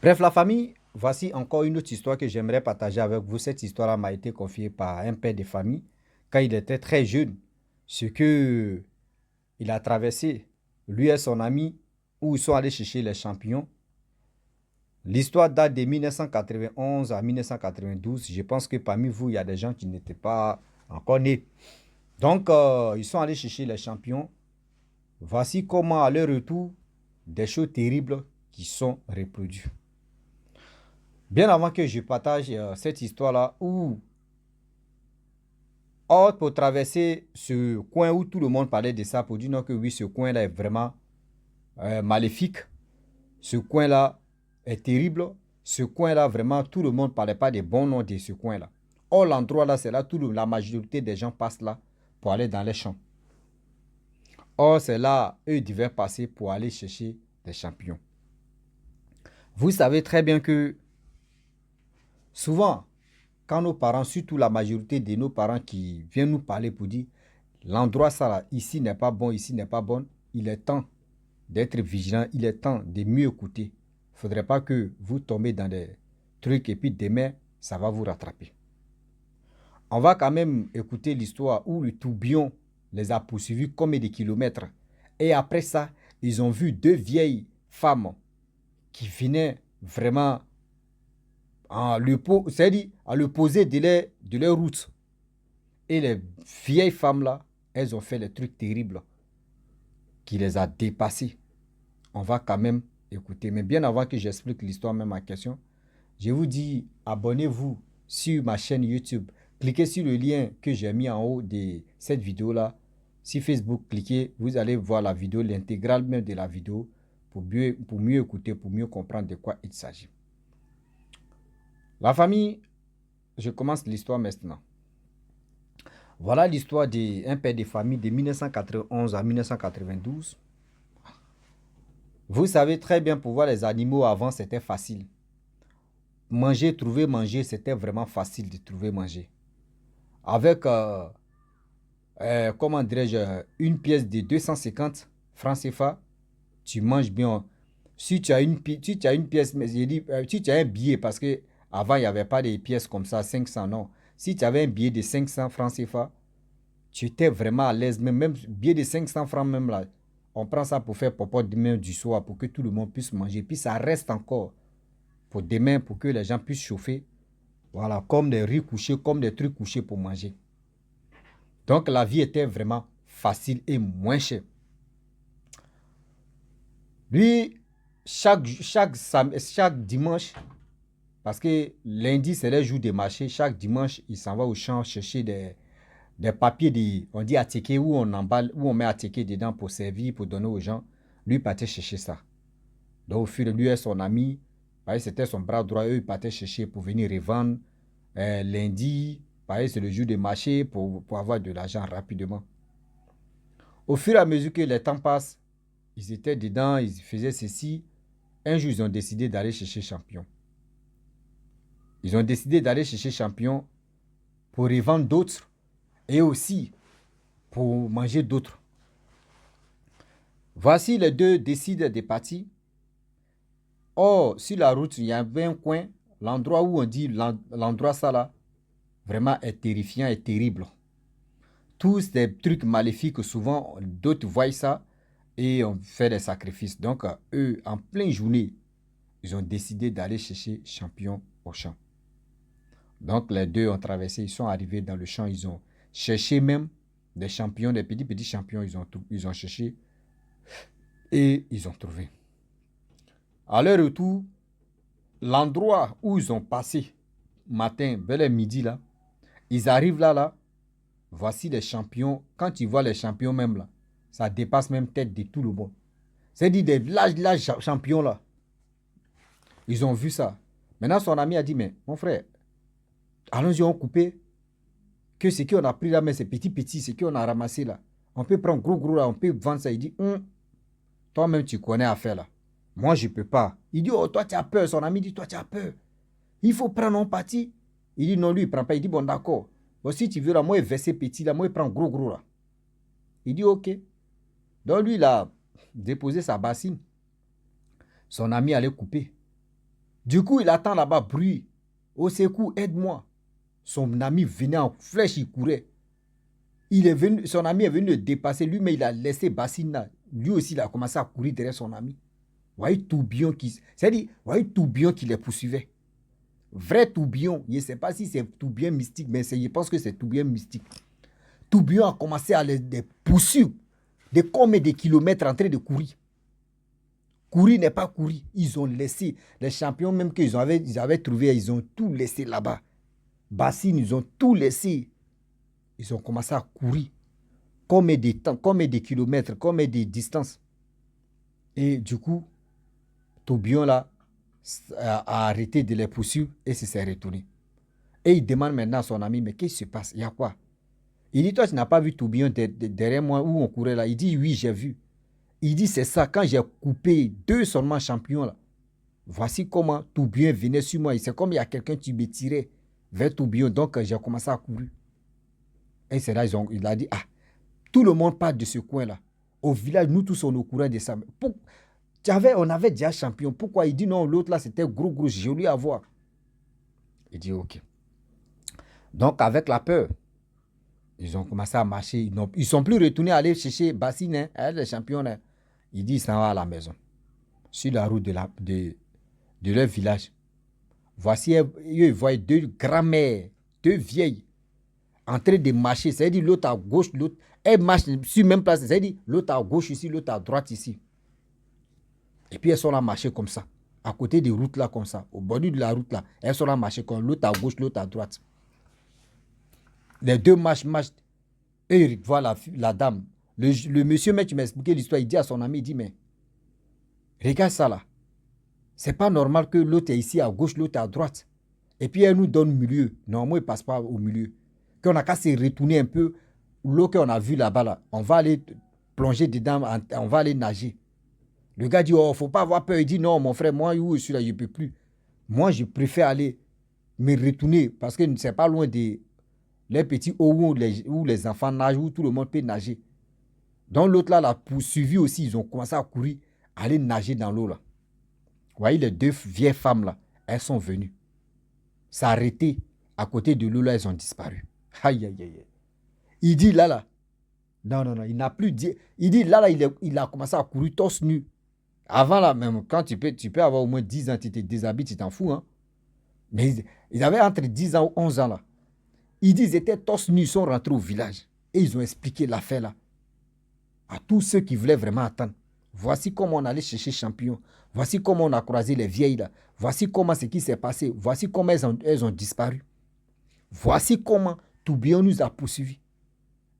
Bref, la famille, voici encore une autre histoire que j'aimerais partager avec vous. Cette histoire-là m'a été confiée par un père de famille quand il était très jeune. Ce que il a traversé, lui et son ami, où ils sont allés chercher les champions. L'histoire date de 1991 à 1992. Je pense que parmi vous, il y a des gens qui n'étaient pas encore nés. Donc, ils sont allés chercher les champions. Voici comment, à leur retour, des choses terribles qui sont reproduites. Bien avant que je partage cette histoire-là, où, or, pour traverser ce coin où tout le monde parlait de ça, pour dire non que oui, ce coin-là est vraiment maléfique, ce coin-là est terrible, ce coin-là, vraiment, tout le monde ne parlait pas des bons noms de ce coin-là. Or, l'endroit là, c'est là où la majorité des gens passent là pour aller dans les champs. Or, c'est là, eux devaient passer pour aller chercher des champions. Vous savez très bien que souvent, quand nos parents, surtout la majorité de nos parents qui viennent nous parler pour dire l'endroit ça là, ici n'est pas bon, ici n'est pas bon, il est temps d'être vigilant, il est temps de mieux écouter. Il ne faudrait pas que vous tombez dans des trucs et puis demain, ça va vous rattraper. On va quand même écouter l'histoire où le tourbillon les a poursuivis comme des kilomètres. Et après ça, ils ont vu deux vieilles femmes qui venaient vraiment à l'opposé de leur route. Et les vieilles femmes-là, elles ont fait les trucs terribles qui les a dépassés. On va quand même écouter. Mais bien avant que j'explique l'histoire même en question, je vous dis, abonnez-vous sur ma chaîne YouTube. Cliquez sur le lien que j'ai mis en haut de cette vidéo-là. Sur Facebook, cliquez, vous allez voir la vidéo, l'intégrale même de la vidéo, pour mieux écouter, pour mieux comprendre de quoi il s'agit. La famille, je commence l'histoire maintenant. Voilà l'histoire d'un père de famille de 1991 à 1992. Vous savez très bien, pour voir les animaux avant, c'était facile. Trouver manger, c'était vraiment facile de trouver manger. Avec, comment dirais-je, une pièce de 250 francs CFA, tu manges bien. Si tu as une pièce, mais j'ai dit, si tu as un billet, parce que avant il n'y avait pas de pièces comme ça, 500, non. Si tu avais un billet de 500 francs CFA, tu étais vraiment à l'aise. Même billet de 500 francs, même là, on prend ça pour faire popote demain du soir, pour que tout le monde puisse manger. Puis ça reste encore pour demain, pour que les gens puissent chauffer. Voilà, comme des riz couchés, comme des trucs couchés pour manger. Donc la vie était vraiment facile et moins chère. Lui, chaque dimanche, parce que lundi c'est le jour des marchés, chaque dimanche, il s'en va au champ chercher des papiers, on dit attiquer, où on emballe, où on met attiquer dedans pour servir, pour donner aux gens. Lui, il partait chercher ça. Donc, au fur et à mesure, son ami, c'était son bras droit, eux, ils partaient chercher pour venir revendre. Lundi, pareil, c'est le jour des marchés pour avoir de l'argent rapidement. Au fur et à mesure que les temps passent, ils étaient dedans, ils faisaient ceci. Un jour, ils ont décidé d'aller chercher champion. Ils ont décidé d'aller chercher champion pour revendre d'autres et aussi pour manger d'autres. Voici les deux décident de partir. Or, sur la route, il y avait un coin, l'endroit où on dit, l'endroit ça là, vraiment est terrifiant et terrible. Tous des trucs maléfiques, souvent, d'autres voient ça et on fait des sacrifices. Donc, eux, en pleine journée, ils ont décidé d'aller chercher champion au champ. Donc, les deux ont traversé, ils sont arrivés dans le champ, ils ont cherché même des champions, des petits champions, ils ont cherché et ils ont trouvé. À leur retour, l'endroit où ils ont passé matin, vers le midi là, ils arrivent là, voici les champions. Quand tu vois les champions même là, ça dépasse même tête de tout le monde. C'est-à-dire des larges champions là. Ils ont vu ça. Maintenant, son ami a dit, mais mon frère, allons-y, on coupe. Que ce qu'on a pris là, mais c'est petit, ce qu'on a ramassé là. On peut prendre gros là, on peut vendre ça. Il dit, toi-même, tu connais à faire là. Moi, je ne peux pas. Il dit, oh, toi, tu as peur. Son ami dit, toi, tu as peur. Il faut prendre un parti. Il dit, non, lui, il ne prend pas. Il dit, bon, d'accord. Bon, si tu veux là, moi, il verser petit là, moi, il prend gros là. Il dit, ok. Donc, lui, il a déposé sa bassine. Son ami allait couper. Du coup, il attend là-bas, bruit. Au secours, aide-moi. Son ami venait en flèche, il courait. Son ami est venu le dépasser, lui, mais il a laissé Bassine là. Lui aussi, il a commencé à courir derrière son ami. Vous voyez Tourbillon c'est-à-dire, vous voyez Tourbillon qui les poursuivait. Vrai Tourbillon, je ne sais pas si c'est Tourbillon mystique, mais je pense que c'est Tourbillon mystique. Tourbillon a commencé à les poursuivre de combien de kilomètres en train de courir. Courir n'est pas courir. Ils ont laissé les champions, même qu'ils avaient trouvé, ils ont tout laissé là-bas. Bassine, ils ont tout laissé. Ils ont commencé à courir. Combien de temps, combien de kilomètres, combien de distances. Et du coup, Tourbillon là a arrêté de les poursuivre et s'est retourné. Et il demande maintenant à son ami, mais qu'est-ce qui se passe? Il y a quoi? Il dit, toi, tu n'as pas vu Tourbillon derrière moi où on courait là? Il dit, oui, j'ai vu. Il dit, c'est ça, quand j'ai coupé 2 seulement champions là, voici comment Tourbillon venait sur moi. C'est comme il y a quelqu'un qui me tirait vers Tourbillon, donc j'ai commencé à courir. Et c'est là, il a dit, ah, tout le monde part de ce coin-là. Au village, nous tous, on est au courant de ça. On avait déjà champion. Pourquoi? Il dit, non, l'autre là, c'était gros, joli à voir. Il dit, ok. Donc, avec la peur, ils ont commencé à marcher. Ils ne sont plus retournés aller chercher Bassine, les champions. Là. Il dit, ils s'en vont à la maison. Sur la route de leur village. Voici, ils voient 2 grands-mères, 2 vieilles, en train de marcher. C'est-à-dire l'autre à gauche, l'autre. Elles marchent sur la même place. C'est-à-dire l'autre à gauche ici, l'autre à droite ici. Et puis elles sont là à marcher comme ça. À côté des routes là comme ça. Au bord de la route là. Elles sont là à marcher comme l'autre à gauche, l'autre à droite. Les 2 marchent. Et il voit la dame. Le monsieur, mais tu m'as expliqué l'histoire. Il dit à son ami, il dit, mais regarde ça là. C'est pas normal que l'autre est ici à gauche, l'autre à droite. Et puis elle nous donne milieu. Normalement, il ne passe pas au milieu. Qu'on a qu'à se retourner un peu. L'eau qu'on a vue là-bas, là, on va aller plonger dedans, on va aller nager. Le gars dit, oh, faut pas avoir peur. Il dit, non, mon frère, moi, où je suis là, je ne peux plus. Moi, je préfère aller me retourner parce que c'est pas loin des les petits eaux où les enfants nagent, où tout le monde peut nager. Donc l'autre là l'a poursuivi aussi. Ils ont commencé à courir, aller nager dans l'eau là. Vous voyez, les 2 vieilles femmes là, elles sont venues. S'arrêter à côté de l'eau là, elles ont disparu. Aïe, aïe, aïe. Il dit là, non, il n'a plus dit. Il dit là, il a commencé à courir torse nu. Avant là, même quand tu peux avoir au moins 10 ans, tu te déshabilles, tu t'en fous. Hein? Mais ils avaient entre 10 ans ou 11 ans là. Ils disent qu'ils étaient torse nu, ils sont rentrés au village. Et ils ont expliqué l'affaire là. À tous ceux qui voulaient vraiment attendre. Voici comment on allait chercher champion. Voici comment on a croisé les vieilles là. Voici comment ce qui s'est passé. Voici comment elles ont disparu. Voici comment Tourbillon nous a poursuivis.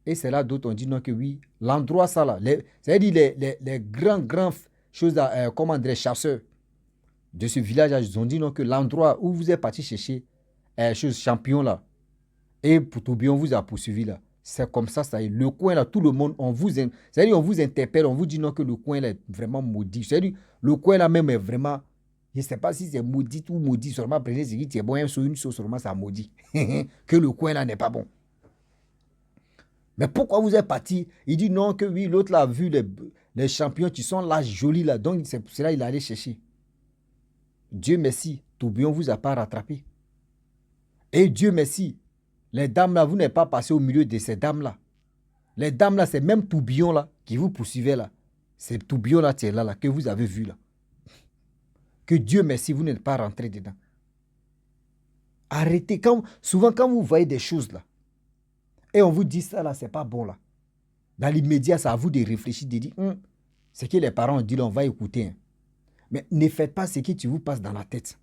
Et c'est là d'autres ont dit non que oui, l'endroit ça là, c'est-à-dire les grands choses, comment dire, les chasseurs de ce village, ils ont dit non que l'endroit où vous êtes parti chercher chose champion là, et pour Tourbillon vous a poursuivi là. C'est comme ça, ça est. Le coin là, tout le monde, c'est-à-dire on vous interpelle, on vous dit non que le coin là est vraiment maudit. C'est-à-dire le coin là même est vraiment, je ne sais pas si c'est maudit ou maudit, seulement prenez ce qui est bon, sur une chose seulement ça maudit. Que le coin là n'est pas bon. Mais pourquoi vous êtes parti? Il dit non, que oui, l'autre là a vu les champions qui sont là, jolis là. Donc c'est pour cela qu'il allait chercher. Dieu merci, Tourbillon vous a pas rattrapé. Et Dieu merci, les dames là, vous n'êtes pas passé au milieu de ces dames là. Les dames là, c'est même Tourbillon là qui vous poursuivait là. C'est Tourbillon là, là, que vous avez vu là. Que Dieu merci, vous n'êtes pas rentré dedans. Arrêtez. Souvent quand vous voyez des choses là, et on vous dit ça là, c'est pas bon là. Dans l'immédiat, c'est à vous de réfléchir, de dire, ce que les parents ont dit là, on va écouter. Hein. Mais ne faites pas ce que tu vous passes dans la tête.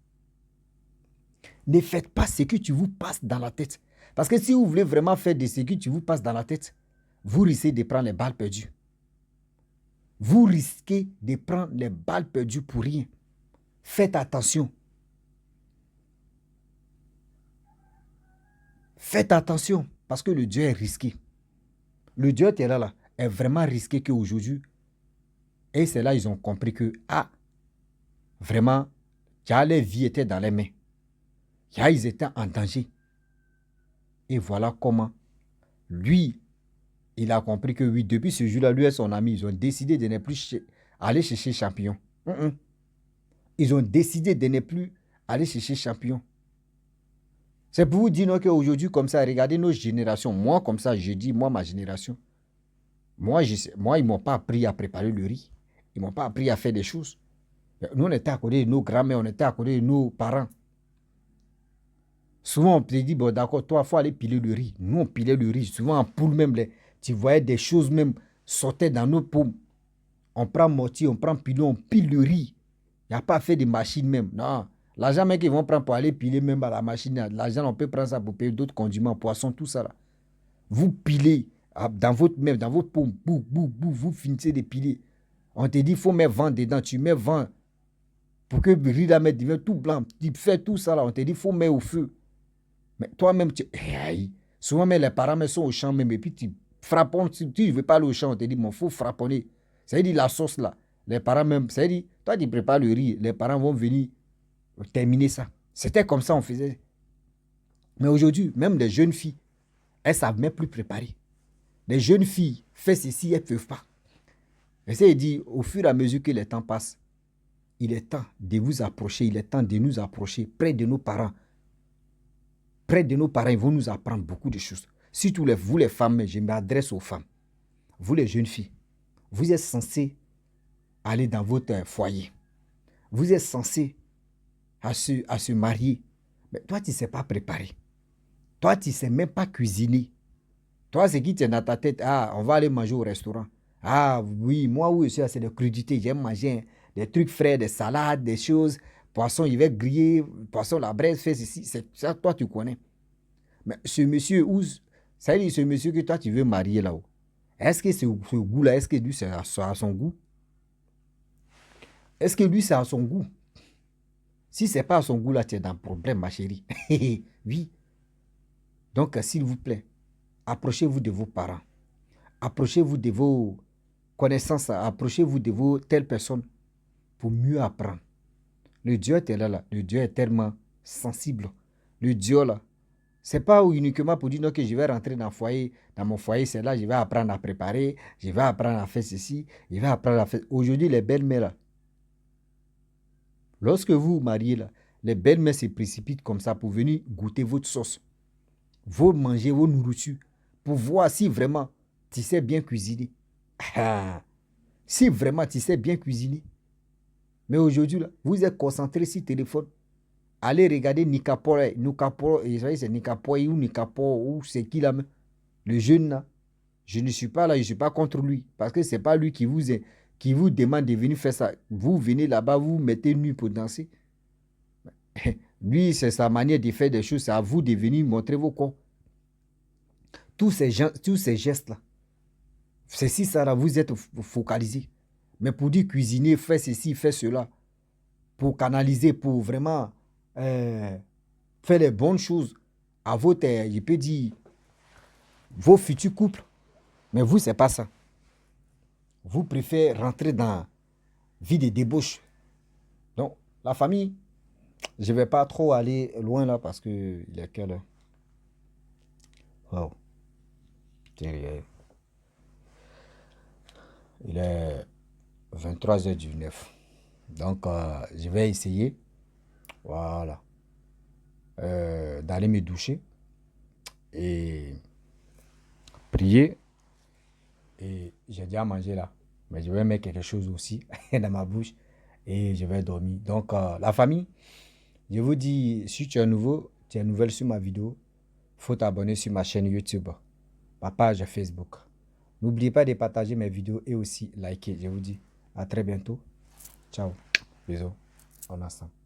Ne faites pas ce que tu vous passes dans la tête. Parce que si vous voulez vraiment faire de ce que tu vous passes dans la tête, vous risquez de prendre les balles perdues. Vous risquez de prendre les balles perdues pour rien. Faites attention. Faites attention parce que le Dieu est risqué. Le Dieu qui est là est vraiment risqué qu'aujourd'hui. Et c'est là qu'ils ont compris que, vraiment, les vies étaient dans les mains. Ils étaient en danger. Et voilà comment, lui, il a compris que oui, depuis ce jour-là, lui et son ami, ils ont décidé de ne plus aller chercher champion. Ils ont décidé de ne plus aller chercher champion. C'est pour vous dire qu'aujourd'hui, comme ça, regardez nos générations. Moi, comme ça, je dis, moi, ma génération. Moi, ils ne m'ont pas appris à préparer le riz. Ils ne m'ont pas appris à faire des choses. Nous, on était à côté de nos grands-mères, on était à côté de nos parents. Souvent, on te dit, bon, d'accord, toi, il faut aller piler le riz. Nous, on pilait le riz. Souvent, en poule même, tu voyais des choses même sortir dans nos paumes. On prend mortier, on prend pilon, on pile le riz. Il n'y a pas à faire de machine même. Non. L'argent même qu'ils vont prendre pour aller piler même à la machine, l'argent, on peut prendre ça pour payer d'autres condiments, poissons, tout ça là. Vous pilez dans votre paume, vous finissez de piler. On te dit, il faut mettre vent dedans. Tu mets vent pour que le riz là devienne tout blanc. Tu fais tout ça là. On te dit, il faut mettre au feu. Mais toi-même, souvent, mais les parents sont au champ même. Et puis, tu frappes. Si tu ne veux pas aller au champ, on te dit, il faut frapponner. C'est-à-dire la sauce là. Les parents même, c'est-à-dire, toi, tu prépares le riz. Les parents vont venir terminer ça. C'était comme ça, on faisait. Mais aujourd'hui, même les jeunes filles, elles ne savent même plus préparer. Les jeunes filles font ceci, elles ne peuvent pas. Et c'est dit, au fur et à mesure que le temps passe, il est temps de vous approcher, il est temps de nous approcher près de nos parents. Près de nos parents, ils vont nous apprendre beaucoup de choses. Surtout vous les femmes, je m'adresse aux femmes. Vous les jeunes filles, vous êtes censés aller dans votre foyer. Vous êtes censés à se marier. Mais toi, tu ne sais pas préparer. Toi, tu ne sais même pas cuisiner. Toi, c'est qui tient dans ta tête? Ah, on va aller manger au restaurant. Ah oui, moi aussi, c'est des crudités. J'aime manger des trucs frais, des salades, des choses. Poisson, il va griller. Poisson, la braise, fait ceci. C'est ça, toi, tu connais. Mais ce monsieur, ça veut dire ce monsieur que toi, tu veux marier là-haut. Est-ce que ce goût-là, est-ce que lui, c'est à son goût? Est-ce que lui, c'est à son goût? Si ce n'est pas à son goût, là, tu es dans le problème, ma chérie. Oui. Donc, s'il vous plaît, approchez-vous de vos parents. Approchez-vous de vos connaissances. Approchez-vous de vos telles personnes pour mieux apprendre. Le Dieu est là. Le Dieu est tellement sensible. Le Dieu, là, ce n'est pas uniquement pour dire non, que je vais rentrer dans mon foyer, c'est là, je vais apprendre à préparer, je vais apprendre à faire ceci, je vais apprendre à faire... Aujourd'hui, les belles-mères, là, lorsque vous vous mariez, là, les belles-mères se précipitent comme ça pour venir goûter votre sauce, vous manger vos nourritures, pour voir si vraiment tu sais bien cuisiner. Si vraiment tu sais bien cuisiner. Mais aujourd'hui, là, vous êtes concentré sur le téléphone. Allez regarder Nikapor, c'est Nikapor ou Nikapor, ou c'est qui là, le jeune là. Je ne suis pas là, je ne suis pas contre lui. Parce que ce n'est pas lui qui vous demande de venir faire ça. Vous venez là-bas, vous vous mettez nu pour danser. Lui, c'est sa manière de faire des choses. C'est à vous de venir montrer vos corps. Tous ces gestes-là. C'est si ça là, vous êtes focalisé. Mais pour dire cuisiner, faire ceci, faire cela, pour canaliser, pour vraiment faire les bonnes choses à votre, je peux dire, vos futurs couples. Mais vous, c'est pas ça. Vous préférez rentrer dans la vie de débauche. Donc, la famille, je ne vais pas trop aller loin là parce que il est quelle heure? Wow. Il est 23h19. Donc, je vais essayer, voilà, d'aller me doucher et prier. Et j'ai déjà mangé là. Mais je vais mettre quelque chose aussi dans ma bouche et je vais dormir. Donc, la famille, je vous dis, si tu es nouveau, tu es nouvelle sur ma vidéo, il faut t'abonner sur ma chaîne YouTube, ma page Facebook. N'oubliez pas de partager mes vidéos et aussi liker. Je vous dis à très bientôt. Ciao. Bisous. On ensemble.